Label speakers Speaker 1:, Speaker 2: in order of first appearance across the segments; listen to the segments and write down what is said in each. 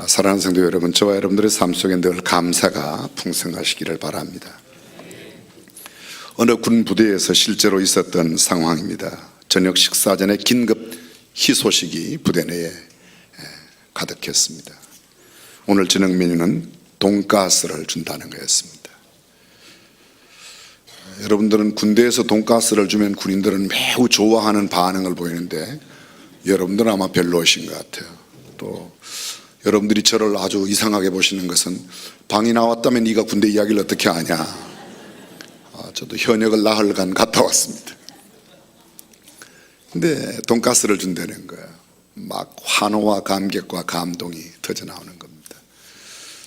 Speaker 1: 사랑하는 성도 여러분, 저와 여러분들의 삶 속에 늘 감사가 풍성하시기를 바랍니다. 어느 군 부대에서 실제로 있었던 상황입니다. 저녁 식사 전에 긴급 희소식이 부대 내에 가득했습니다. 오늘 저녁 메뉴는 돈가스를 준다는 거였습니다. 여러분들은 군대에서 돈가스를 주면 군인들은 매우 좋아하는 반응을 보이는데 여러분들은 아마 별로이신 것 같아요. 또 여러분들이 저를 아주 이상하게 보시는 것은 방이 나왔다면 네가 군대 이야기를 어떻게 아냐. 저도 현역을 나흘간 갔다 왔습니다. 근데 돈가스를 준다는 거예요. 막 환호와 감격과 감동이 터져나오는 겁니다.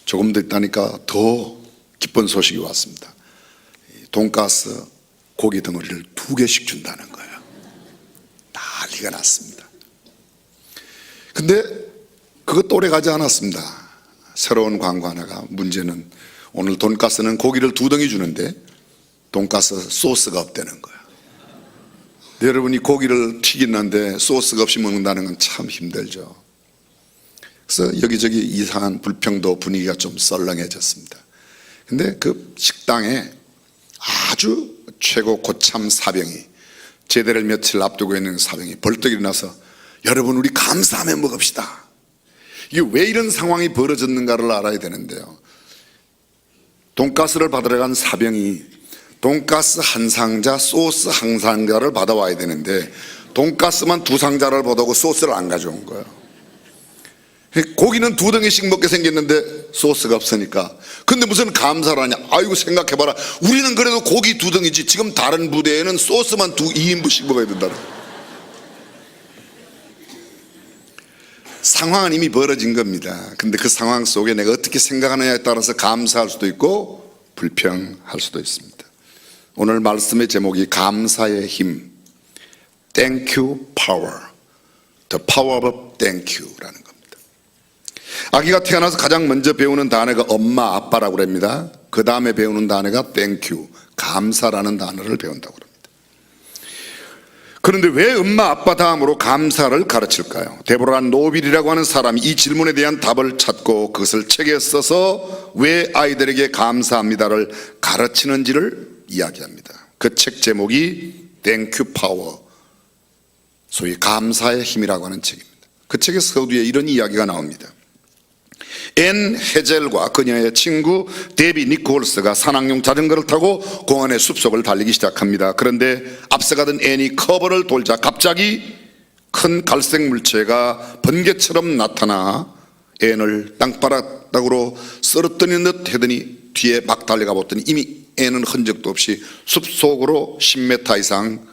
Speaker 1: 조금 더 있다니까 더 기쁜 소식이 왔습니다. 돈가스 고기 덩어리를 2개씩 준다는 거예요. 난리가 났습니다. 근데 그것도 오래 가지 않았습니다. 새로운 광고 하나가, 문제는 오늘 돈가스는 고기를 2덩이 주는데 돈가스 소스가 없다는 거예요. 여러분이 고기를 튀기는데 소스가 없이 먹는다는 건 참 힘들죠. 그래서 여기저기 이상한 불평도 분위기가 좀 썰렁해졌습니다. 근데 그 식당에 아주 최고 고참 사병이, 제대를 며칠 앞두고 있는 사병이 벌떡 일어나서 여러분 우리 감사하며 먹읍시다. 이게 왜 이런 상황이 벌어졌는가를 알아야 되는데요. 돈가스를 받으러 간 사병이 돈가스 한 상자, 소스 한 상자를 받아와야 되는데 돈가스만 2상자를 받아오고 소스를 안 가져온 거예요. 고기는 2덩이씩 먹게 생겼는데 소스가 없으니까. 근데 무슨 감사를 하냐. 아이고 생각해봐라, 우리는 그래도 고기 2덩이지 지금 다른 부대에는 소스만 2인분씩 먹어야 된다. 상황은 이미 벌어진 겁니다. 근데 그 상황 속에 내가 어떻게 생각하느냐에 따라서 감사할 수도 있고 불평할 수도 있습니다. 오늘 말씀의 제목이 감사의 힘, Thank you power, The power of thank you라는 겁니다. 아기가 태어나서 가장 먼저 배우는 단어가 엄마, 아빠라고 합니다. 그 다음에 배우는 단어가 Thank you, 감사라는 단어를 배운다고 합니다. 그런데 왜 엄마, 아빠 다음으로 감사를 가르칠까요? 데보라 노빌이라고 하는 사람이 이 질문에 대한 답을 찾고 그것을 책에 써서 왜 아이들에게 감사합니다를 가르치는지를 이야기합니다. 그 책 제목이 Thank you power, 소위 감사의 힘이라고 하는 책입니다. 그 책의 서두에 이런 이야기가 나옵니다. 앤 헤젤과 그녀의 친구 데비 니콜스가 산악용 자전거를 타고 공원의 숲속을 달리기 시작합니다. 그런데 앞서가던 앤이 커브를 돌자 갑자기 큰 갈색 물체가 번개처럼 나타나 앤을 땅바닥으로 쓰러뜨리는 듯 하더니 뒤에 막 달려가 보더니 이미 앤은 흔적도 없이 숲속으로 10m 이상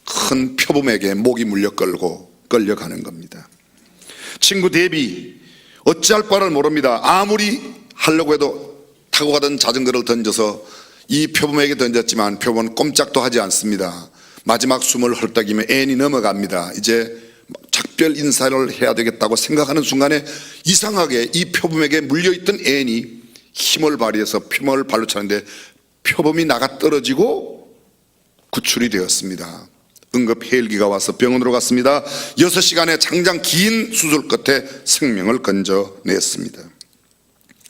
Speaker 1: 큰 표범에게 목이 물려 끌려가는 겁니다. 친구 데비 어찌할 바를 모릅니다. 아무리 하려고 해도 타고 가던 자전거를 던져서 이 표범에게 던졌지만 표범은 꼼짝도 하지 않습니다. 마지막 숨을 헐떡이며 앤이 넘어갑니다. 이제 작별 인사를 해야 되겠다고 생각하는 순간에 이상하게 이 표범에게 물려있던 앤이 힘을 발휘해서 표범을 발로 차는데 표범이 나가 떨어지고 구출이 되었습니다. 응급 헬기가 와서 병원으로 갔습니다. 6시간의 장장 긴 수술 끝에 생명을 건져냈습니다.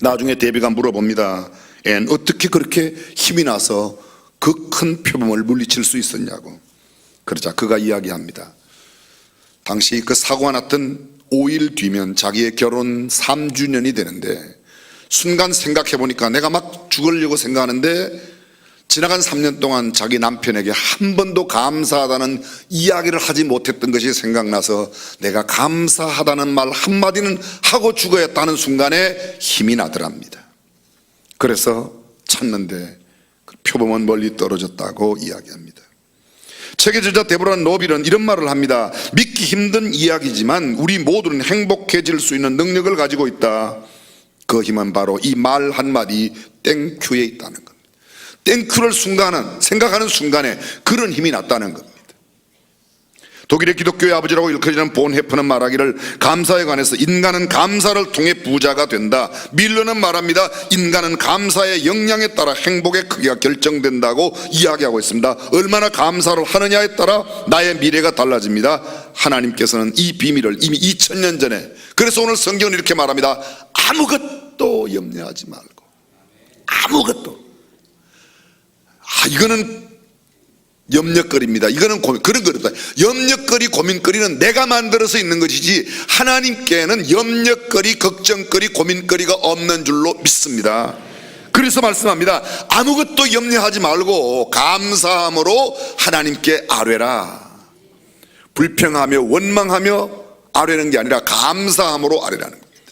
Speaker 1: 나중에 데비가 물어봅니다. 앤, 어떻게 그렇게 힘이 나서 그 큰 표범을 물리칠 수 있었냐고. 그러자 그가 이야기합니다. 당시 그 사고가 났던 5일 뒤면 자기의 결혼 3주년이 되는데 순간 생각해보니까 내가 막 죽으려고 생각하는데 지나간 3년 동안 자기 남편에게 한 번도 감사하다는 이야기를 하지 못했던 것이 생각나서 내가 감사하다는 말 한마디는 하고 죽어야겠다는 순간에 힘이 나더랍니다. 그래서 찾는데 그 표범은 멀리 떨어졌다고 이야기합니다. 책의 저자 데보라 노빌은 이런 말을 합니다. 믿기 힘든 이야기지만 우리 모두는 행복해질 수 있는 능력을 가지고 있다. 그 힘은 바로 이 말 한마디 땡큐에 있다는 겁니다. 땡큐를 생각하는 순간에 그런 힘이 났다는 겁니다. 독일의 기독교의 아버지라고 일컬어지는 본 헤프는 말하기를 감사에 관해서 인간은 감사를 통해 부자가 된다. 밀러는 말합니다. 인간은 감사의 역량에 따라 행복의 크기가 결정된다고 이야기하고 있습니다. 얼마나 감사를 하느냐에 따라 나의 미래가 달라집니다. 하나님께서는 이 비밀을 이미 2000년 전에, 그래서 오늘 성경은 이렇게 말합니다. 아무것도 염려하지 말고, 아무것도. 이거는 염려거리입니다. 이거는 그런 거다. 염려거리, 고민거리는 내가 만들어서 있는 것이지 하나님께는 염려거리, 걱정거리, 고민거리가 없는 줄로 믿습니다. 그래서 말씀합니다. 아무것도 염려하지 말고 감사함으로 하나님께 아뢰라. 불평하며 원망하며 아뢰는 게 아니라 감사함으로 아뢰라는 겁니다.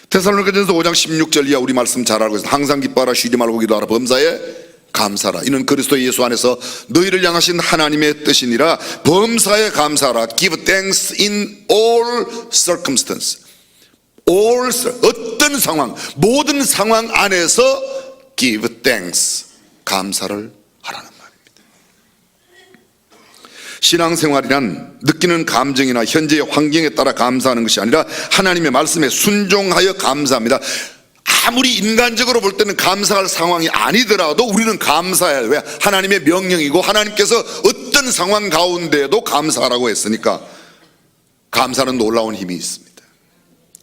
Speaker 1: 데살로니가전서 5장 16절 이하 우리 말씀 잘 알고 있습니다. 항상 기뻐하라, 쉬지 말고 기도하라, 범사에 감사라. 이는 그리스도 예수 안에서 너희를 향하신 하나님의 뜻이니라. 범사에 감사하라. Give thanks in all circumstances. 어떤 상황, 모든 상황 안에서 give thanks, 감사를 하라는 말입니다. 신앙생활이란 느끼는 감정이나 현재의 환경에 따라 감사하는 것이 아니라 하나님의 말씀에 순종하여 감사합니다. 아무리 인간적으로 볼 때는 감사할 상황이 아니더라도 우리는 감사해야 해요. 왜? 하나님의 명령이고 하나님께서 어떤 상황 가운데에도 감사하라고 했으니까. 감사는 놀라운 힘이 있습니다.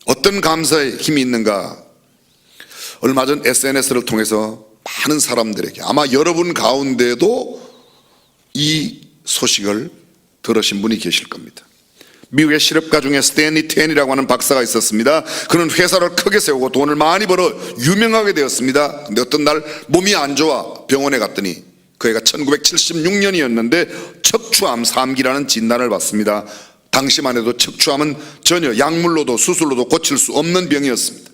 Speaker 1: 어떤 감사의 힘이 있는가? 얼마 전 SNS를 통해서 많은 사람들에게, 아마 여러분 가운데도 이 소식을 들으신 분이 계실 겁니다. 미국의 실업가 중에 스탠리 텐이라고 하는 박사가 있었습니다. 그는 회사를 크게 세우고 돈을 많이 벌어 유명하게 되었습니다. 근데 어떤 날 몸이 안 좋아 병원에 갔더니 그 애가 1976년이었는데 척추암 3기라는 진단을 받습니다. 당시만 해도 척추암은 전혀 약물로도 수술로도 고칠 수 없는 병이었습니다.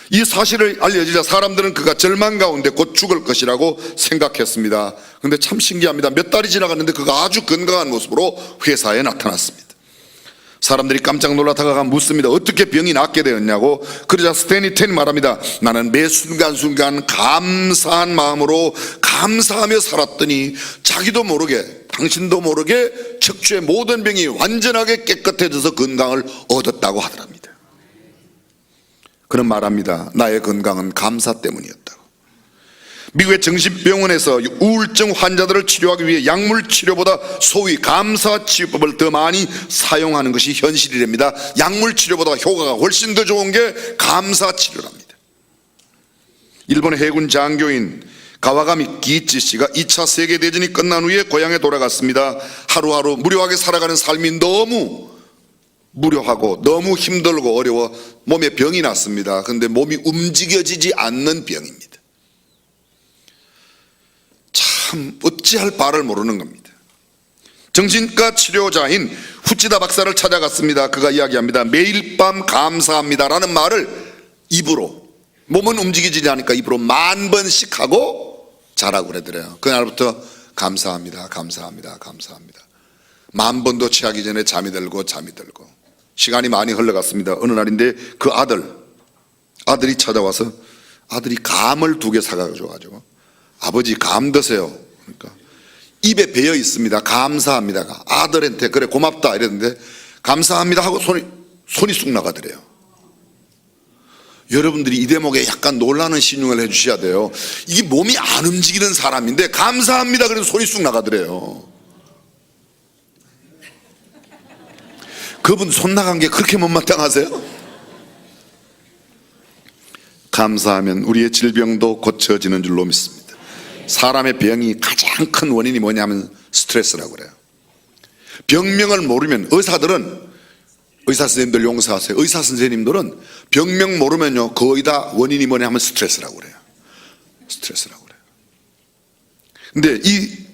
Speaker 1: 이 사실을 알려지자 사람들은 그가 절망 가운데 곧 죽을 것이라고 생각했습니다. 그런데 참 신기합니다. 몇 달이 지나갔는데 그가 아주 건강한 모습으로 회사에 나타났습니다. 사람들이 깜짝 놀라 다가가 묻습니다. 어떻게 병이 낫게 되었냐고. 그러자 스탠리 텐이 말합니다. 나는 매 순간순간 감사한 마음으로 감사하며 살았더니 자기도 모르게, 당신도 모르게 척추의 모든 병이 완전하게 깨끗해져서 건강을 얻었다고 하더랍니다. 그는 말합니다. 나의 건강은 감사 때문이었다고. 미국의 정신병원에서 우울증 환자들을 치료하기 위해 약물 치료보다 소위 감사 치유법을 더 많이 사용하는 것이 현실이랍니다. 약물 치료보다 효과가 훨씬 더 좋은 게 감사 치료랍니다. 일본의 해군 장교인 가와가미 기이치 씨가 2차 세계대전이 끝난 후에 고향에 돌아갔습니다. 하루하루 무료하게 살아가는 삶이 너무 무료하고 너무 힘들고 어려워 몸에 병이 났습니다. 그런데 몸이 움직여지지 않는 병입니다. 참 어찌할 바를 모르는 겁니다. 정신과 치료자인 후치다 박사를 찾아갔습니다. 그가 이야기합니다. 매일 밤 감사합니다라는 말을 입으로, 몸은 움직이지 않으니까 입으로 10,000번씩 하고 자라고 그러더래요. 그날부터 감사합니다, 감사합니다, 감사합니다. 10,000번도 취하기 전에 잠이 들고 시간이 많이 흘러갔습니다. 어느 날인데 그 아들이 찾아와서 아들이 감을 2개 사가지고 아버지 감 드세요. 그러니까 입에 배어 있습니다. 감사합니다가. 아들한테 그래 고맙다 이랬는데 감사합니다 하고 손이 쑥 나가더래요. 여러분들이 이 대목에 약간 놀라는 신용을 해주셔야 돼요. 이게 몸이 안 움직이는 사람인데 감사합니다 그래서 손이 쑥 나가더래요. 그분 손 나간 게 그렇게 못마땅하세요? 감사하면 우리의 질병도 고쳐지는 줄로 믿습니다. 사람의 병이 가장 큰 원인이 뭐냐면 스트레스라고 그래요. 병명을 모르면 의사들은, 의사 선생님들 용서하세요. 의사 선생님들은 병명 모르면요 거의 다 원인이 뭐냐면 스트레스라고 그래요. 스트레스라고 그래요. 근데 이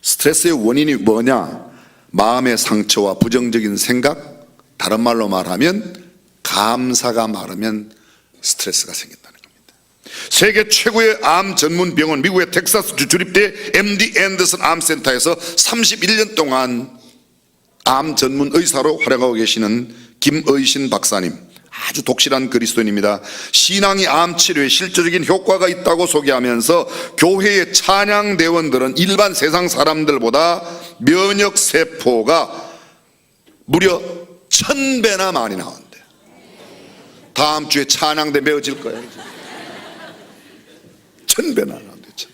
Speaker 1: 스트레스의 원인이 뭐냐? 마음의 상처와 부정적인 생각, 다른 말로 말하면 감사가 마르면 스트레스가 생긴다는 겁니다. 세계 최고의 암 전문 병원 미국의 텍사스주 주립대 MD 앤더슨 암센터에서 31년 동안 암 전문 의사로 활약하고 계시는 김의신 박사님, 아주 독실한 그리스도인입니다. 신앙이 암 치료에 실질적인 효과가 있다고 소개하면서 교회의 찬양 대원들은 일반 세상 사람들보다 면역 세포가 무려 1000배나 많이 나온대. 다음 주에 찬양대 메어질 거야. 1000배나 나온대. 1000배.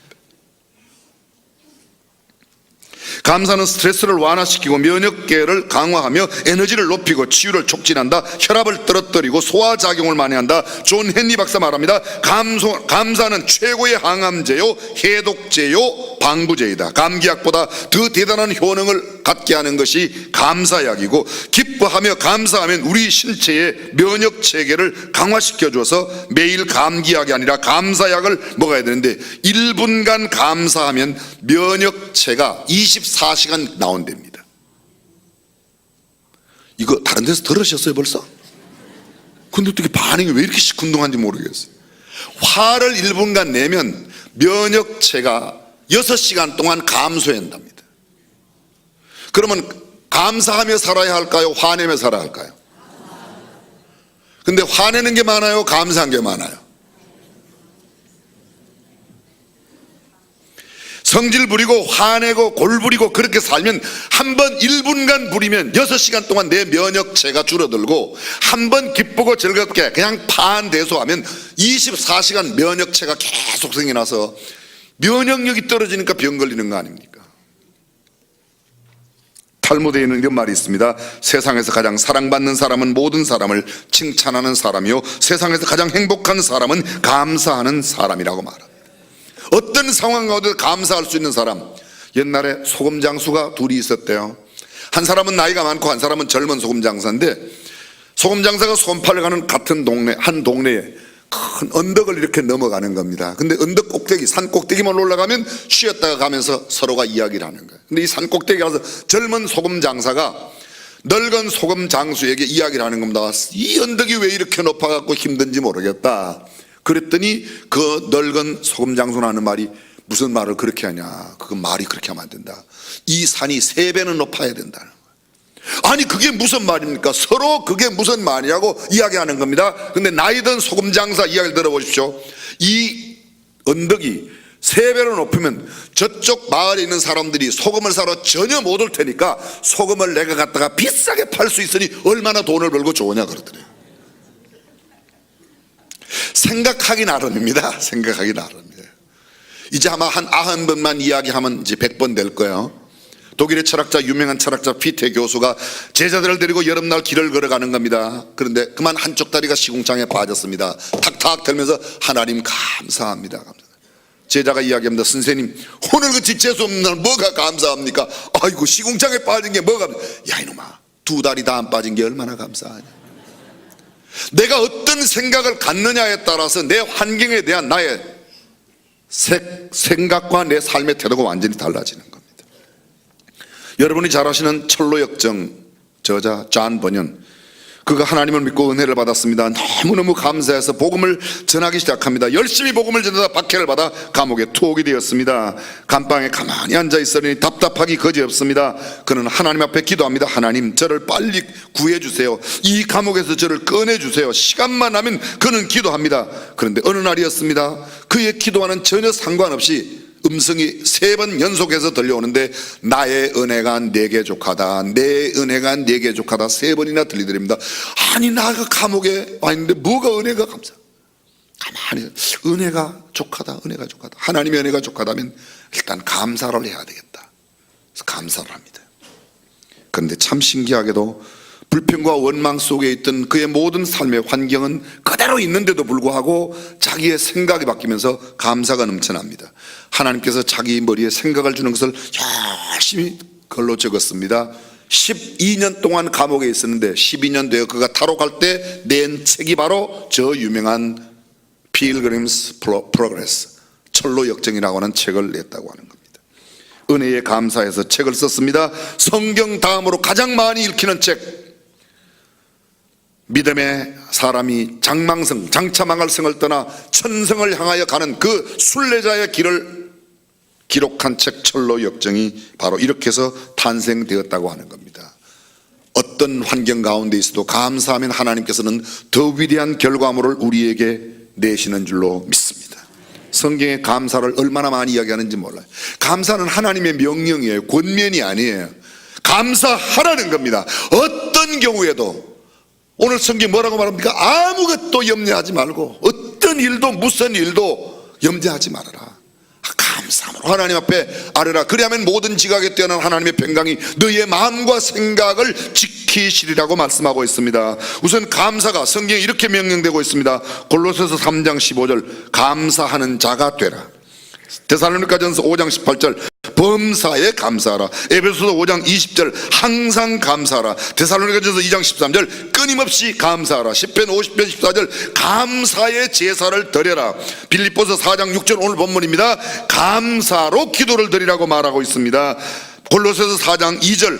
Speaker 1: 감사는 스트레스를 완화시키고 면역계를 강화하며 에너지를 높이고 치유를 촉진한다. 혈압을 떨어뜨리고 소화작용을 많이 한다. 존 헨리 박사 말합니다. 감사는 최고의 항암제요, 해독제요, 방부제이다. 감기약보다 더 대단한 효능을 갖게 하는 것이 감사약이고, 기뻐하며 감사하면 우리 신체의 면역체계를 강화시켜 줘서 매일 감기약이 아니라 감사약을 먹어야 되는데 1분간 감사하면 면역체가 24시간 나온답니다. 이거 다른 데서 들으셨어요 벌써? 근데 어떻게 반응이 왜 이렇게 시큰둥한지 모르겠어요. 화를 1분간 내면 면역체가 6시간 동안 감소한답니다. 그러면 감사하며 살아야 할까요? 화내며 살아야 할까요? 근데 화내는 게 많아요? 감사한 게 많아요? 성질 부리고 화내고 골 부리고 그렇게 살면 한 번 1분간 부리면 6시간 동안 내 면역체가 줄어들고, 한 번 기쁘고 즐겁게 그냥 반대소하면 24시간 면역체가 계속 생겨나서 면역력이 떨어지니까 병 걸리는 거 아닙니까? 탈무드에 있는 이런 말이 있습니다. 세상에서 가장 사랑받는 사람은 모든 사람을 칭찬하는 사람이요, 세상에서 가장 행복한 사람은 감사하는 사람이라고 말합니다. 어떤 상황 가운데 감사할 수 있는 사람. 옛날에 소금 장수가 둘이 있었대요. 한 사람은 나이가 많고 한 사람은 젊은 소금 장사인데, 소금 장사가 소금 팔러 가는 같은 동네, 한 동네에 큰 언덕을 이렇게 넘어가는 겁니다. 근데 언덕 꼭대기, 산 꼭대기만 올라가면 쉬었다가 가면서 서로가 이야기를 하는 거예요. 근데 이 산 꼭대기 가서 젊은 소금 장사가 늙은 소금 장수에게 이야기를 하는 겁니다. 이 언덕이 왜 이렇게 높아갖고 힘든지 모르겠다. 그랬더니 그 늙은 소금 장수는 하는 말이, 무슨 말을 그렇게 하냐, 그건 말이 그렇게 하면 안 된다. 이 산이 3배는 높아야 된다는 거예요. 아니 그게 무슨 말입니까? 서로 그게 무슨 말이냐고 이야기하는 겁니다. 근데 나이 든 소금 장사 이야기를 들어보십시오. 이 언덕이 3배로 높으면 저쪽 마을에 있는 사람들이 소금을 사러 전혀 못 올 테니까 소금을 내가 갖다가 비싸게 팔 수 있으니 얼마나 돈을 벌고 좋으냐 그러더래요. 생각하기 나름입니다. 생각하기 나름이에요. 이제 아마 한 90번만 이야기하면 이제 100번 될 거예요. 독일의 철학자, 유명한 철학자 피테 교수가 제자들을 데리고 여름날 길을 걸어가는 겁니다. 그런데 그만 한쪽 다리가 시궁창에 빠졌습니다. 탁탁 들면서 하나님 감사합니다. 제자가 이야기합니다. 선생님, 오늘같이 재수 없는 날 뭐가 감사합니까? 아이고 시궁창에 빠진 게 뭐가, 야 이놈아, 2 다리 다 안 빠진 게 얼마나 감사하냐. 내가 어떤 생각을 갖느냐에 따라서 내 환경에 대한 나의 생각과 내 삶의 태도가 완전히 달라지는 겁니다. 여러분이 잘 아시는 철로 역정 저자 존 버년, 그가 하나님을 믿고 은혜를 받았습니다. 너무너무 감사해서 복음을 전하기 시작합니다. 열심히 복음을 전하다 박해를 받아 감옥에 투옥이 되었습니다. 감방에 가만히 앉아 있으니 답답하기 거지없습니다. 그는 하나님 앞에 기도합니다. 하나님, 저를 빨리 구해주세요. 이 감옥에서 저를 꺼내주세요. 시간만 나면 그는 기도합니다. 그런데 어느 날이었습니다. 그의 기도와는 전혀 상관없이 음성이 3번 연속해서 들려오는데, 나의 은혜가 내게 족하다, 내 은혜가 내게 족하다 3번이나 들리더랍니다. 아니 나가 감옥에 와 있는데 뭐가 은혜가 감사, 가만히 은혜가 족하다, 은혜가 족하다, 하나님의 은혜가 족하다면 일단 감사를 해야 되겠다. 그래서 감사를 합니다. 그런데 참 신기하게도 불평과 원망 속에 있던 그의 모든 삶의 환경은 그대로 있는데도 불구하고 자기의 생각이 바뀌면서 감사가 넘쳐납니다. 하나님께서 자기 머리에 생각을 주는 것을 열심히 글로 적었습니다. 12년 동안 감옥에 있었는데 12년 되어 그가 탈옥할 때 낸 책이 바로 저 유명한 Pilgrim's Progress, 철로 역정이라고 하는 책을 냈다고 하는 겁니다. 은혜에 감사해서 책을 썼습니다. 성경 다음으로 가장 많이 읽히는 책, 믿음의 사람이 장망성, 장차 망할 성을 떠나 천성을 향하여 가는 그 순례자의 길을 기록한 책 철로 역정이 바로 이렇게 해서 탄생되었다고 하는 겁니다. 어떤 환경 가운데 있어도 감사하면 하나님께서는 더 위대한 결과물을 우리에게 내시는 줄로 믿습니다. 성경에 감사를 얼마나 많이 이야기하는지 몰라요. 감사는 하나님의 명령이에요. 권면이 아니에요. 감사하라는 겁니다. 어떤 경우에도. 오늘 성경이 뭐라고 말합니까? 아무것도 염려하지 말고 어떤 일도 무슨 일도 염려하지 말아라. 감사함으로 하나님 앞에 아뢰라. 그리하면 모든 지각에 뛰어난 하나님의 평강이 너희의 마음과 생각을 지키시리라고 말씀하고 있습니다. 우선 감사가 성경에 이렇게 명령되고 있습니다. 골로새서 3장 15절 감사하는 자가 되라. 데살로니가전서 5장 18절 범사에 감사하라. 에베소서 5장 20절 항상 감사하라. 데살로니가전서 2장 13절 끊임없이 감사하라. 시편 50편 14절 감사의 제사를 드려라. 빌립보서 4장 6절 오늘 본문입니다. 감사로 기도를 드리라고 말하고 있습니다. 골로새서 4장 2절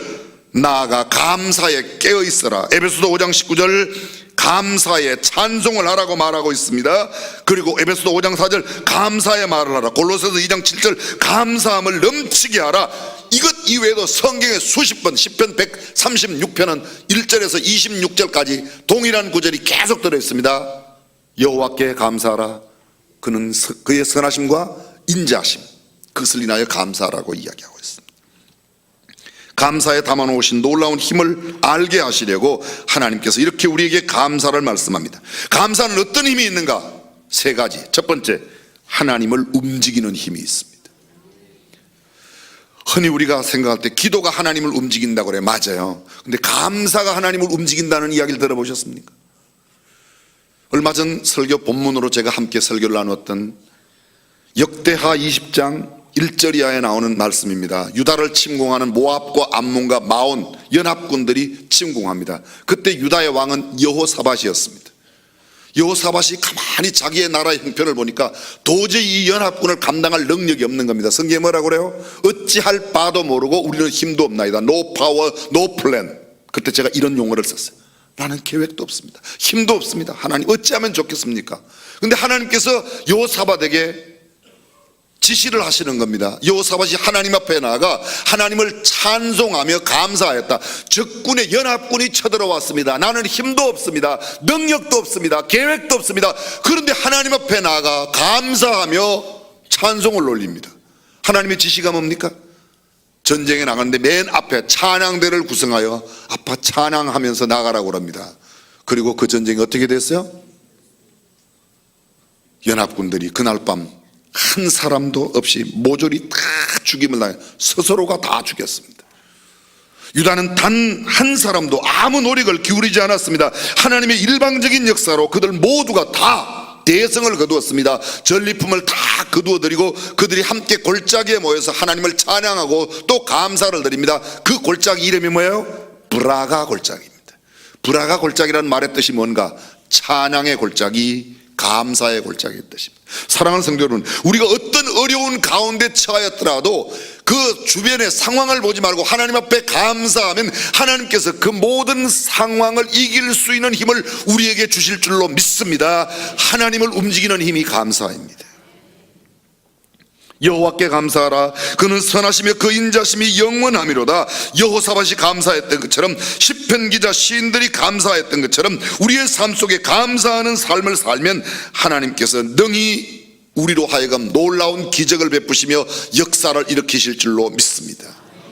Speaker 1: 나아가 감사에 깨어 있어라. 에베소서 5장 19절 감사에 찬송을 하라고 말하고 있습니다. 그리고 에베소서 5장 4절 감사의 말을 하라. 골로새서 2장 7절 감사함을 넘치게 하라. 이것 이외에도 성경에 수십 번 시편 136편은 1절에서 26절까지 동일한 구절이 계속 들어있습니다. 여호와께 감사하라. 그는 그의 선하심과 인자하심 그것을 인하여 감사하라고 이야기하고 있습니다. 감사에 담아놓으신 놀라운 힘을 알게 하시려고 하나님께서 이렇게 우리에게 감사를 말씀합니다. 감사는 어떤 힘이 있는가? 세 가지. 첫 번째, 하나님을 움직이는 힘이 있습니다. 흔히 우리가 생각할 때 기도가 하나님을 움직인다고 그래요. 맞아요. 근데 감사가 하나님을 움직인다는 이야기를 들어보셨습니까? 얼마 전 설교 본문으로 제가 함께 설교를 나눴던 역대하 20장 1절 이하에 나오는 말씀입니다. 유다를 침공하는 모압과 암몬과 마온 연합군들이 침공합니다. 그때 유다의 왕은 여호사밧이었습니다. 여호사밧이 가만히 자기의 나라의 형편을 보니까 도저히 이 연합군을 감당할 능력이 없는 겁니다. 성경에 뭐라고 그래요? 어찌할 바도 모르고 우리는 힘도 없나이다. No power, no plan. 그때 제가 이런 용어를 썼어요. 나는 계획도 없습니다. 힘도 없습니다. 하나님 어찌하면 좋겠습니까? 근데 하나님께서 여호사밧에게 지시를 하시는 겁니다. 여호사밧이 하나님 앞에 나아가 하나님을 찬송하며 감사하였다. 적군의 연합군이 쳐들어왔습니다. 나는 힘도 없습니다. 능력도 없습니다. 계획도 없습니다. 그런데 하나님 앞에 나아가 감사하며 찬송을 올립니다. 하나님의 지시가 뭡니까? 전쟁에 나가는데 맨 앞에 찬양대를 구성하여 아파 찬양하면서 나가라고 합니다. 그리고 그 전쟁이 어떻게 됐어요? 연합군들이 그날 밤 한 사람도 없이 모조리 다 죽임을 당해 스스로가 다 죽였습니다. 유다는 단 한 사람도 아무 노력을 기울이지 않았습니다. 하나님의 일방적인 역사로 그들 모두가 다 대성을 거두었습니다. 전리품을 다 거두어드리고 그들이 함께 골짜기에 모여서 하나님을 찬양하고 또 감사를 드립니다. 그 골짜기 이름이 뭐예요? 브라가 골짜기입니다. 브라가 골짜기라는 말의 뜻이 뭔가? 찬양의 골짜기, 감사의 골짜기의 뜻입니다. 사랑하는 성도 여러분, 우리가 어떤 어려운 가운데 처하였더라도 그 주변의 상황을 보지 말고 하나님 앞에 감사하면 하나님께서 그 모든 상황을 이길 수 있는 힘을 우리에게 주실 줄로 믿습니다. 하나님을 움직이는 힘이 감사입니다. 여호와께 감사하라. 그는 선하시며 그 인자심이 영원하미로다. 여호사밧이 감사했던 것처럼 시편 기자 시인들이 감사했던 것처럼 우리의 삶 속에 감사하는 삶을 살면 하나님께서 능히 우리로 하여금 놀라운 기적을 베푸시며 역사를 일으키실 줄로 믿습니다.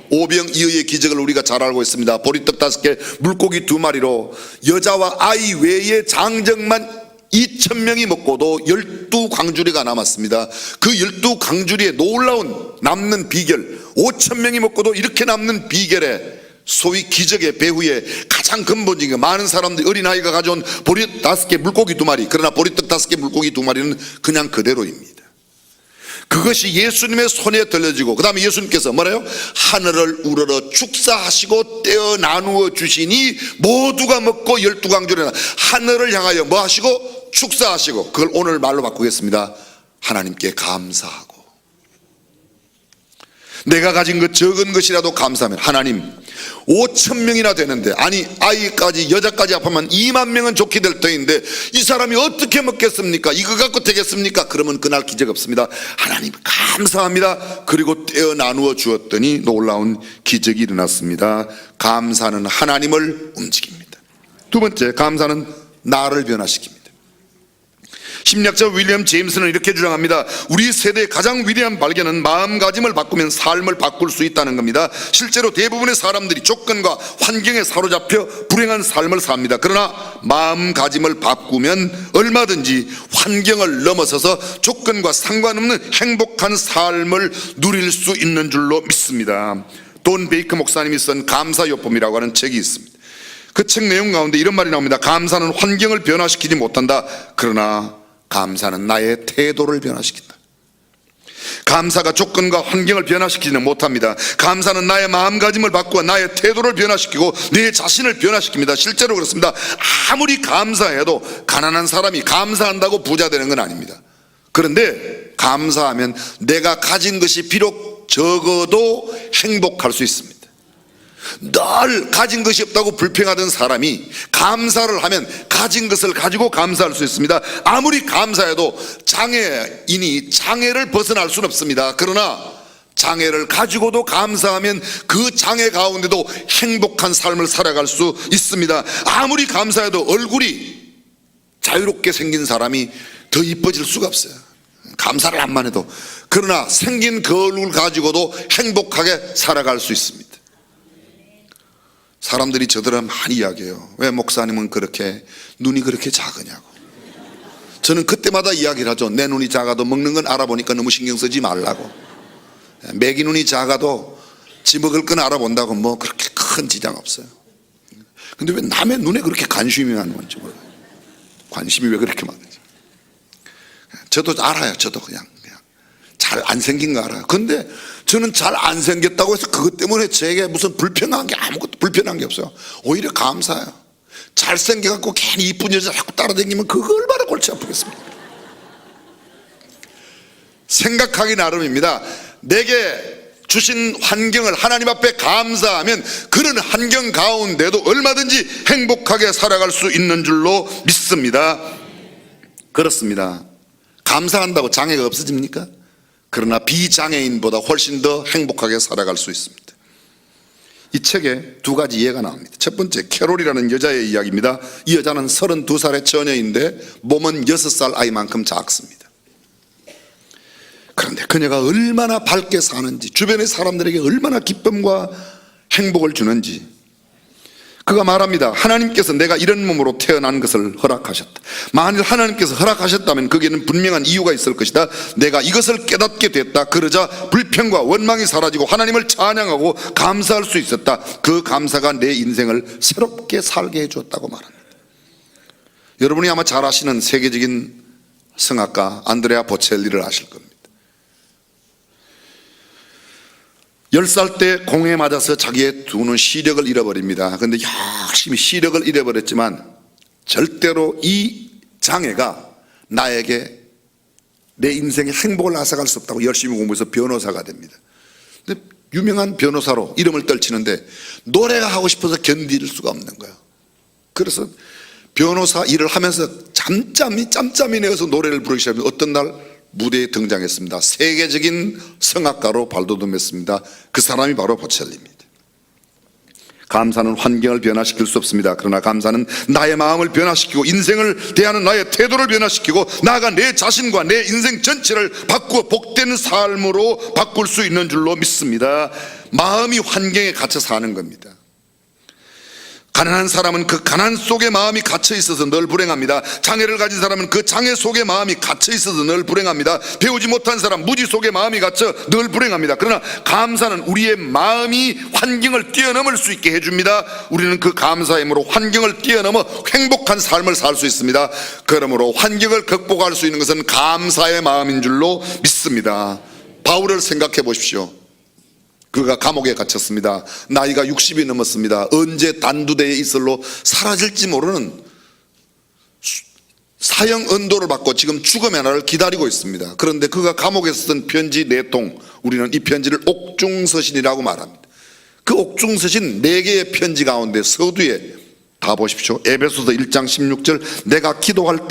Speaker 1: 오병이어의 기적을 우리가 잘 알고 있습니다. 보리떡 5개 물고기 2마리로 여자와 아이 외에 장정만 2,000명이 먹고도 12광주리가 남았습니다. 그 12광주리의 놀라운 남는 비결, 5,000명이 먹고도 이렇게 남는 비결에 소위 기적의 배후에 가장 근본적인 게 많은 사람들이 어린아이가 가져온 보리떡 5개 물고기 2마리, 그러나 보리떡 5개 물고기 2마리는 그냥 그대로입니다. 그것이 예수님의 손에 들려지고 그 다음에 예수님께서 뭐래요? 하늘을 우러러 축사하시고 떼어 나누어 주시니 모두가 먹고 12광주리나 하늘을 향하여 뭐 하시고? 축사하시고, 그걸 오늘 말로 바꾸겠습니다. 하나님께 감사하고. 내가 가진 것 적은 것이라도 감사하면 하나님 5,000명이나 되는데, 아니 아이까지 여자까지 합하면 2만 명은 좋게 될 터인데 이 사람이 어떻게 먹겠습니까? 이거 갖고 되겠습니까? 그러면 그날 기적 없습니다. 하나님 감사합니다. 그리고 떼어 나누어 주었더니 놀라운 기적이 일어났습니다. 감사는 하나님을 움직입니다. 두 번째, 감사는 나를 변화시킵니다. 심리학자 윌리엄 제임스는 이렇게 주장합니다. 우리 세대의 가장 위대한 발견은 마음가짐을 바꾸면 삶을 바꿀 수 있다는 겁니다. 실제로 대부분의 사람들이 조건과 환경에 사로잡혀 불행한 삶을 삽니다. 그러나 마음가짐을 바꾸면 얼마든지 환경을 넘어서서 조건과 상관없는 행복한 삶을 누릴 수 있는 줄로 믿습니다. 돈 베이커 목사님이 쓴 감사요법이라고 하는 책이 있습니다. 그 책 내용 가운데 이런 말이 나옵니다. 감사는 환경을 변화시키지 못한다. 그러나 감사는 나의 태도를 변화시킨다. 감사가 조건과 환경을 변화시키지는 못합니다. 감사는 나의 마음가짐을 바꾸어 나의 태도를 변화시키고 내 자신을 변화시킵니다. 실제로 그렇습니다. 아무리 감사해도 가난한 사람이 감사한다고 부자 되는 건 아닙니다. 그런데 감사하면 내가 가진 것이 비록 적어도 행복할 수 있습니다. 늘 가진 것이 없다고 불평하던 사람이 감사를 하면 가진 것을 가지고 감사할 수 있습니다. 아무리 감사해도 장애인이 장애를 벗어날 수는 없습니다. 그러나 장애를 가지고도 감사하면 그 장애 가운데도 행복한 삶을 살아갈 수 있습니다. 아무리 감사해도 얼굴이 자유롭게 생긴 사람이 더 이뻐질 수가 없어요. 감사를 안만 해도. 그러나 생긴 그 얼굴 가지고도 행복하게 살아갈 수 있습니다. 사람들이 저들은 많이 이야기해요. 왜 목사님은 그렇게 눈이 그렇게 작으냐고. 저는 그때마다 이야기를 하죠. 내 눈이 작아도 먹는 건 알아보니까 너무 신경 쓰지 말라고. 매기 눈이 작아도 지 먹을 건 알아본다고 뭐 그렇게 큰 지장 없어요. 근데 왜 남의 눈에 그렇게 관심이 많은 건지 몰라요. 관심이 왜 그렇게 많은지. 저도 알아요. 저도 그냥 잘 안 생긴 거 알아요. 근데 저는 잘 안 생겼다고 해서 그것 때문에 제게 무슨 불편한 게 아무것도 불편한 게 없어요. 오히려 감사해요. 잘생겨갖고 괜히 이쁜 여자 자꾸 따라다니면 그거 얼마나 골치 아프겠습니까? 생각하기 나름입니다. 내게 주신 환경을 하나님 앞에 감사하면 그런 환경 가운데도 얼마든지 행복하게 살아갈 수 있는 줄로 믿습니다. 그렇습니다. 감사한다고 장애가 없어집니까? 그러나 비장애인보다 훨씬 더 행복하게 살아갈 수 있습니다. 이 책에 두 가지 예가 나옵니다. 첫 번째, 캐롤이라는 여자의 이야기입니다. 이 여자는 32살의 처녀인데 몸은 6살 아이만큼 작습니다. 그런데 그녀가 얼마나 밝게 사는지, 주변의 사람들에게 얼마나 기쁨과 행복을 주는지 그가 말합니다. 하나님께서 내가 이런 몸으로 태어난 것을 허락하셨다. 만일 하나님께서 허락하셨다면 거기에는 분명한 이유가 있을 것이다. 내가 이것을 깨닫게 됐다. 그러자 불평과 원망이 사라지고 하나님을 찬양하고 감사할 수 있었다. 그 감사가 내 인생을 새롭게 살게 해줬다고 말합니다. 여러분이 아마 잘 아시는 세계적인 성악가 안드레아 보첼리를 아실 겁니다. 10살 때 공에 맞아서 자기의 두 눈 시력을 잃어버립니다. 그런데 열심히 시력을 잃어버렸지만 절대로 이 장애가 나에게 내 인생에 행복을 앗아갈 수 없다고 열심히 공부해서 변호사가 됩니다. 근데 유명한 변호사로 이름을 떨치는데 노래가 하고 싶어서 견딜 수가 없는 거예요. 그래서 변호사 일을 하면서 짬짬이 내어서 노래를 부르기 시작하면 어떤 날 무대에 등장했습니다. 세계적인 성악가로 발돋움했습니다. 그 사람이 바로 보첼리입니다. 감사는 환경을 변화시킬 수 없습니다. 그러나 감사는 나의 마음을 변화시키고 인생을 대하는 나의 태도를 변화시키고 나아가 내 자신과 내 인생 전체를 바꾸어 복된 삶으로 바꿀 수 있는 줄로 믿습니다. 마음이 환경에 갇혀 사는 겁니다. 가난한 사람은 그 가난 속에 마음이 갇혀 있어서 늘 불행합니다. 장애를 가진 사람은 그 장애 속에 마음이 갇혀 있어서 늘 불행합니다. 배우지 못한 사람 무지 속에 마음이 갇혀 늘 불행합니다. 그러나 감사는 우리의 마음이 환경을 뛰어넘을 수 있게 해줍니다. 우리는 그 감사의 힘으로 환경을 뛰어넘어 행복한 삶을 살 수 있습니다. 그러므로 환경을 극복할 수 있는 것은 감사의 마음인 줄로 믿습니다. 바울을 생각해 보십시오. 그가 감옥에 갇혔습니다. 나이가 60이 넘었습니다. 언제 단두대에 있을로 사라질지 모르는 사형 언도를 받고 지금 죽음의 날을 기다리고 있습니다. 그런데 그가 감옥에서 쓴 편지 4통, 우리는 이 편지를 옥중서신이라고 말합니다. 그 옥중서신 4개의 편지 가운데 서두에 다 보십시오. 에베소서 1장 16절, 내가 기도할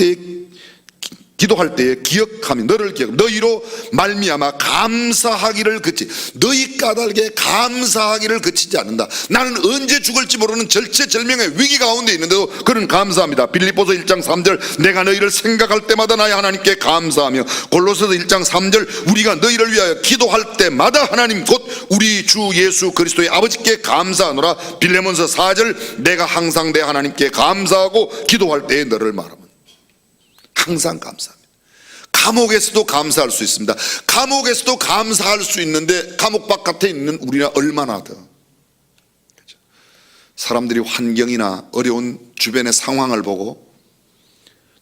Speaker 1: 때에 기억하며 너를 기억, 너희로 말미암아 감사하기를 그치, 너희 까닭에 감사하기를 그치지 않는다. 나는 언제 죽을지 모르는 절체절명의 위기 가운데 있는데도 그는 감사합니다. 빌립보서 1장 3절, 내가 너희를 생각할 때마다 나의 하나님께 감사하며, 골로새서 1장 3절, 우리가 너희를 위하여 기도할 때마다 하나님 곧 우리 주 예수 그리스도의 아버지께 감사하노라. 빌레몬서 4절, 내가 항상 내 하나님께 감사하고 기도할 때에 너를 말하면, 항상 감사합니다. 감옥에서도 감사할 수 있습니다. 감옥에서도 감사할 수 있는데 감옥 바깥에 있는 우리는 얼마나 더, 그렇죠? 사람들이 환경이나 어려운 주변의 상황을 보고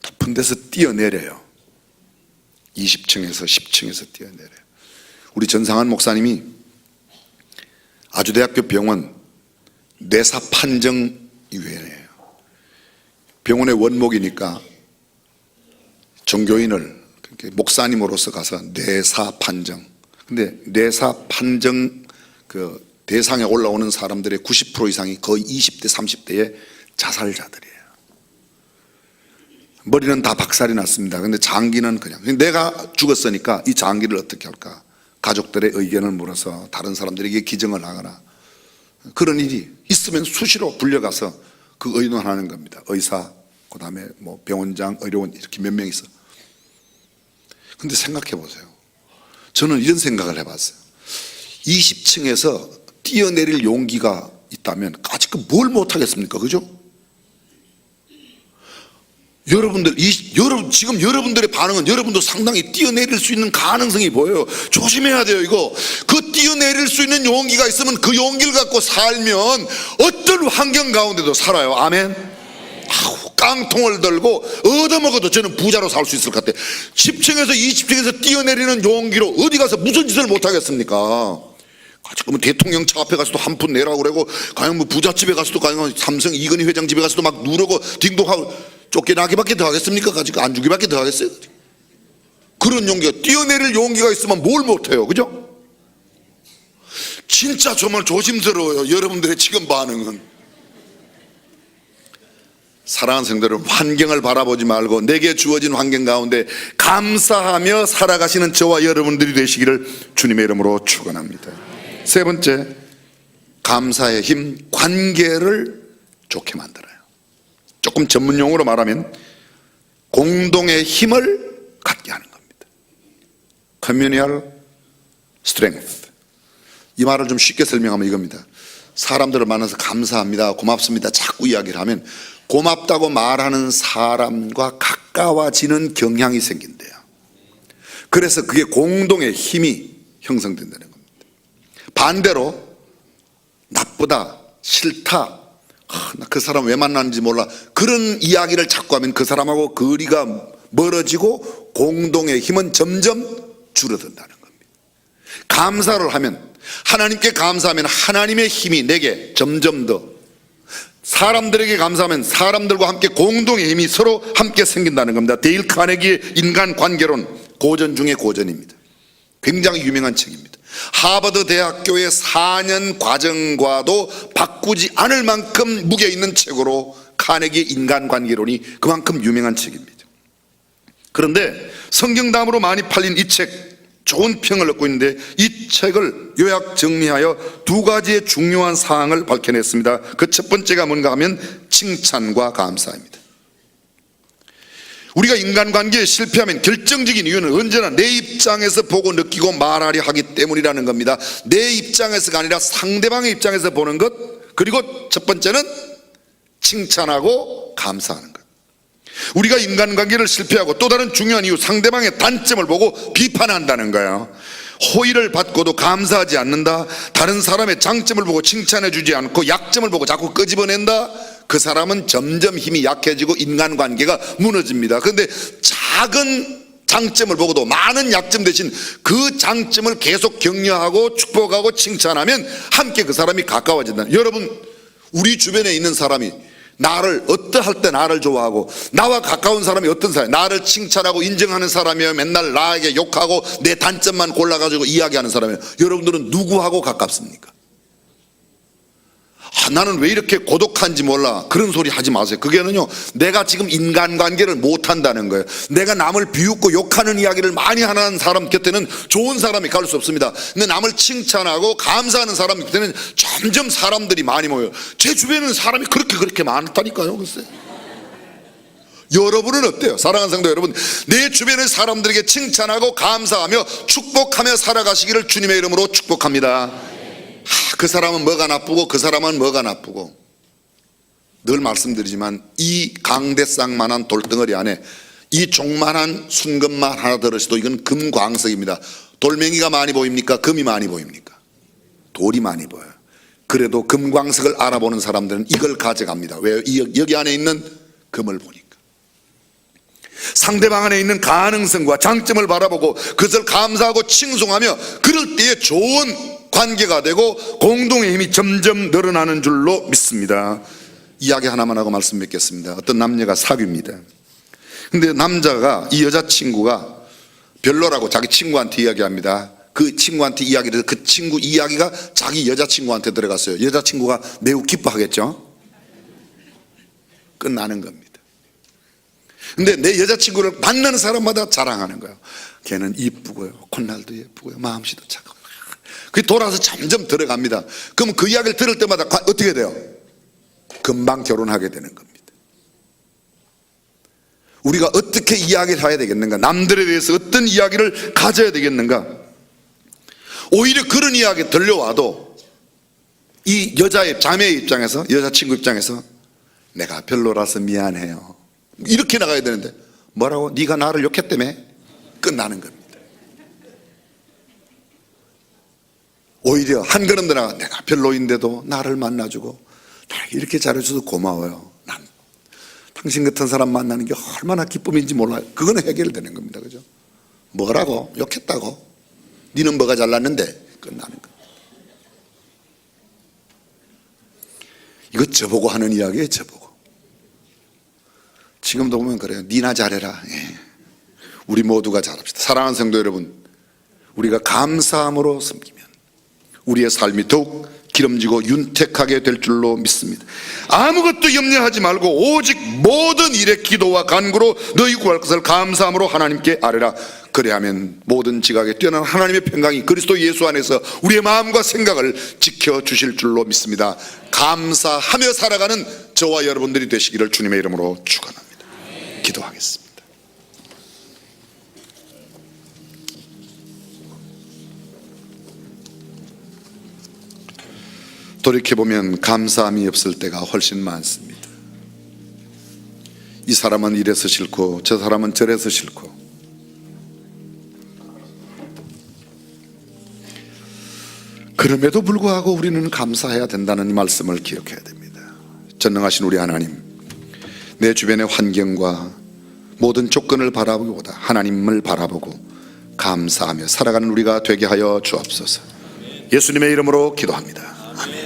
Speaker 1: 높은 데서 뛰어내려요. 20층에서 10층에서 뛰어내려요. 우리 전상한 목사님이 아주대학교 병원 내사 판정위원회예요. 병원의 원목이니까 종교인을 목사님으로서 가서 내사 판정, 근데 내사 판정 그 대상에 올라오는 사람들의 90% 이상이 거의 20대 30대의 자살자들이에요. 머리는 다 박살이 났습니다. 근데 장기는 그냥, 내가 죽었으니까 이 장기를 어떻게 할까, 가족들의 의견을 물어서 다른 사람들에게 기증을 하거나 그런 일이 있으면 수시로 불려가서 그 의논하는 겁니다. 의사, 그 다음에 뭐 병원장, 의료원 이렇게 몇 명 있어. 근데 생각해 보세요. 저는 이런 생각을 해봤어요. 20층에서 뛰어내릴 용기가 있다면 아직 뭘 못하겠습니까? 그죠? 지금 여러분들의 반응은 여러분도 상당히 뛰어내릴 수 있는 가능성이 보여요. 조심해야 돼요, 이거. 그 뛰어내릴 수 있는 용기가 있으면 그 용기를 갖고 살면 어떤 환경 가운데도 살아요. 아멘. 깡통을 들고 얻어먹어도 저는 부자로 살 수 있을 것 같아요. 10층에서 20층에서 뛰어내리는 용기로 어디 가서 무슨 짓을 못하겠습니까? 그러면 대통령 차 앞에 가서도 한 푼 내라고 그러고, 가령 뭐 부잣집에 가서도, 가령 삼성 이건희 회장 집에 가서도 막 누르고 딩동하고, 쫓겨나기밖에 더 하겠습니까? 가지고 안 주기밖에 더 하겠어요? 그런 용기가, 뛰어내릴 용기가 있으면 뭘 못해요, 그죠? 진짜 정말 조심스러워요, 여러분들의 지금 반응은. 사랑하는 성도 여러분, 환경을 바라보지 말고 내게 주어진 환경 가운데 감사하며 살아가시는 저와 여러분들이 되시기를 주님의 이름으로 축원합니다. 세 번째, 감사의 힘, 관계를 좋게 만들어요. 조금 전문 용어로 말하면 공동의 힘을 갖게 하는 겁니다. Communal strength. 이 말을 좀 쉽게 설명하면 이겁니다. 사람들을 만나서 감사합니다, 고맙습니다 자꾸 이야기를 하면 고맙다고 말하는 사람과 가까워지는 경향이 생긴대요. 그래서 그게 공동의 힘이 형성된다는 겁니다. 반대로 나쁘다, 싫다, 나 그 사람 왜 만나는지 몰라, 그런 이야기를 자꾸 하면 그 사람하고 거리가 멀어지고 공동의 힘은 점점 줄어든다는 겁니다. 감사를 하면, 하나님께 감사하면 하나님의 힘이 내게 점점 더, 사람들에게 감사하면 사람들과 함께 공동의 힘이 서로 함께 생긴다는 겁니다. 데일 카네기의 인간관계론, 고전 중에 고전입니다. 굉장히 유명한 책입니다. 하버드 대학교의 4년 과정과도 바꾸지 않을 만큼 무게 있는 책으로 카네기의 인간관계론이 그만큼 유명한 책입니다. 그런데 성경 다음으로 많이 팔린 이 책, 좋은 평을 얻고 있는데 이 책을 요약 정리하여 2가지의 중요한 사항을 밝혀냈습니다. 그 첫 번째가 뭔가 하면 칭찬과 감사입니다. 우리가 인간관계에 실패하면 결정적인 이유는 언제나 내 입장에서 보고 느끼고 말하려 하기 때문이라는 겁니다. 내 입장에서가 아니라 상대방의 입장에서 보는 것, 그리고 첫 번째는 칭찬하고 감사하는 것. 우리가 인간관계를 실패하고 또 다른 중요한 이유, 상대방의 단점을 보고 비판한다는 거예요. 호의를 받고도 감사하지 않는다, 다른 사람의 장점을 보고 칭찬해 주지 않고 약점을 보고 자꾸 끄집어낸다, 그 사람은 점점 힘이 약해지고 인간관계가 무너집니다. 그런데 작은 장점을 보고도 많은 약점 대신 그 장점을 계속 격려하고 축복하고 칭찬하면 함께 그 사람이 가까워진다. 여러분, 우리 주변에 있는 사람이 나를 어떠할 때 나를 좋아하고 나와 가까운 사람이 어떤 사람이 나를 칭찬하고 인정하는 사람이에요, 맨날 나에게 욕하고 내 단점만 골라가지고 이야기하는 사람이에요. 여러분들은 누구하고 가깝습니까? 나는 왜 이렇게 고독한지 몰라, 그런 소리 하지 마세요. 그게는요, 내가 지금 인간관계를 못한다는 거예요. 내가 남을 비웃고 욕하는 이야기를 많이 하는 사람 곁에는 좋은 사람이 갈 수 없습니다. 근데 남을 칭찬하고 감사하는 사람 곁에는 점점 사람들이 많이 모여요. 제 주변에는 사람이 그렇게 많다니까요. 글쎄, 여러분은 어때요? 사랑하는 성도 여러분, 내 주변의 사람들에게 칭찬하고 감사하며 축복하며 살아가시기를 주님의 이름으로 축복합니다. 그 사람은 뭐가 나쁘고 그 사람은 뭐가 나쁘고, 늘 말씀드리지만 이 강대상만한 돌덩어리 안에 이 종만한 순금만 하나 들으셔도 이건 금광석입니다. 돌멩이가 많이 보입니까? 금이 많이 보입니까? 돌이 많이 보여요. 그래도 금광석을 알아보는 사람들은 이걸 가져갑니다. 왜? 여기 안에 있는 금을 보니까. 상대방 안에 있는 가능성과 장점을 바라보고 그것을 감사하고 칭송하며 그럴 때에 좋은 관계가 되고 공동의 힘이 점점 늘어나는 줄로 믿습니다. 이야기 하나만 하고 말씀 맺겠습니다. 어떤 남녀가 사귀입니다. 근데 남자가 이 여자친구가 별로라고 자기 친구한테 이야기합니다. 그 친구한테 이야기를, 그 친구 이야기가 자기 여자친구한테 들어갔어요. 여자친구가 매우 기뻐하겠죠. 끝나는 겁니다. 근데 내 여자친구를 만나는 사람마다 자랑하는 거예요. 걔는 이쁘고요, 콧날도 예쁘고요, 마음씨도 착하고. 그게 돌아서 점점 들어갑니다. 그럼 그 이야기를 들을 때마다 어떻게 돼요? 금방 결혼하게 되는 겁니다. 우리가 어떻게 이야기를 해야 되겠는가? 남들에 대해서 어떤 이야기를 가져야 되겠는가? 오히려 그런 이야기 들려와도 이 여자의 자매의 입장에서, 여자친구 입장에서 내가 별로라서 미안해요, 이렇게 나가야 되는데 뭐라고? 네가 나를 욕했다며? 끝나는 겁니다. 오히려 한 걸음 더 나가, 내가 별로인데도 나를 만나주고 나에게 이렇게 잘해줘서 고마워요, 난 당신 같은 사람 만나는 게 얼마나 기쁨인지 몰라요. 그거는 해결되는 겁니다. 그죠? 뭐라고? 욕했다고? 니는 뭐가 잘났는데? 끝나는 겁니다. 이거 저보고 하는 이야기예요. 저보고. 지금도 보면 그래요. 니나 잘해라. 예. 우리 모두가 잘합시다. 사랑하는 성도 여러분, 우리가 감사함으로 섬기면 우리의 삶이 더욱 기름지고 윤택하게 될 줄로 믿습니다. 아무것도 염려하지 말고 오직 모든 일에 기도와 간구로 너희 구할 것을 감사함으로 하나님께 아뢰라. 그래야면 모든 지각에 뛰어난 하나님의 평강이 그리스도 예수 안에서 우리의 마음과 생각을 지켜주실 줄로 믿습니다. 감사하며 살아가는 저와 여러분들이 되시기를 주님의 이름으로 축원합니다. 기도하겠습니다. 돌이켜보면 감사함이 없을 때가 훨씬 많습니다. 이 사람은 이래서 싫고 저 사람은 저래서 싫고, 그럼에도 불구하고 우리는 감사해야 된다는 이 말씀을 기억해야 됩니다. 전능하신 우리 하나님, 내 주변의 환경과 모든 조건을 바라보기보다 하나님을 바라보고 감사하며 살아가는 우리가 되게 하여 주옵소서. 예수님의 이름으로 기도합니다. 아멘.